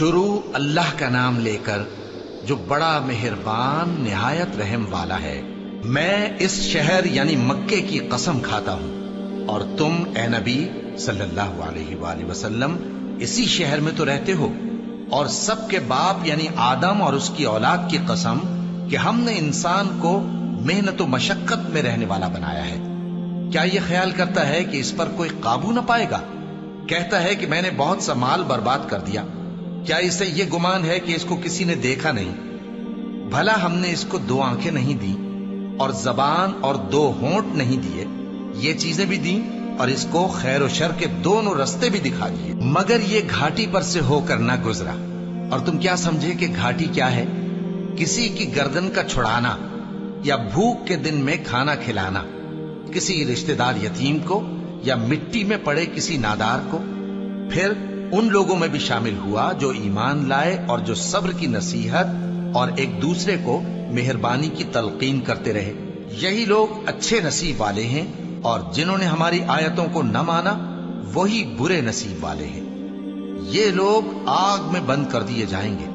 شروع اللہ کا نام لے کر جو بڑا مہربان نہایت رحم والا ہے۔ میں اس شہر یعنی مکے کی قسم کھاتا ہوں اور تم اے نبی صلی اللہ علیہ وآلہ وسلم اسی شہر میں تو رہتے ہو، اور سب کے باپ یعنی آدم اور اس کی اولاد کی قسم کہ ہم نے انسان کو محنت و مشقت میں رہنے والا بنایا ہے۔ کیا یہ خیال کرتا ہے کہ اس پر کوئی قابو نہ پائے گا؟ کہتا ہے کہ میں نے بہت سا مال برباد کر دیا۔ کیا اسے یہ گمان ہے کہ اس کو کسی نے دیکھا نہیں؟ بھلا ہم نے اس کو 2 آنکھیں نہیں دی اور زبان اور 2 ہونٹ نہیں دیے؟ یہ چیزیں بھی دیں اور اس کو خیر و شر کے دونوں رستے بھی دکھا دیے، مگر یہ گھاٹی پر سے ہو کر نہ گزرا۔ اور تم کیا سمجھے کہ گھاٹی کیا ہے؟ کسی کی گردن کا چھڑانا یا بھوک کے دن میں کھانا کھلانا، کسی رشتہ دار یتیم کو یا مٹی میں پڑے کسی نادار کو۔ پھر ان لوگوں میں بھی شامل ہوا جو ایمان لائے اور جو صبر کی نصیحت اور ایک دوسرے کو مہربانی کی تلقین کرتے رہے۔ یہی لوگ اچھے نصیب والے ہیں، اور جنہوں نے ہماری آیتوں کو نہ مانا وہی برے نصیب والے ہیں۔ یہ لوگ آگ میں بند کر دیے جائیں گے۔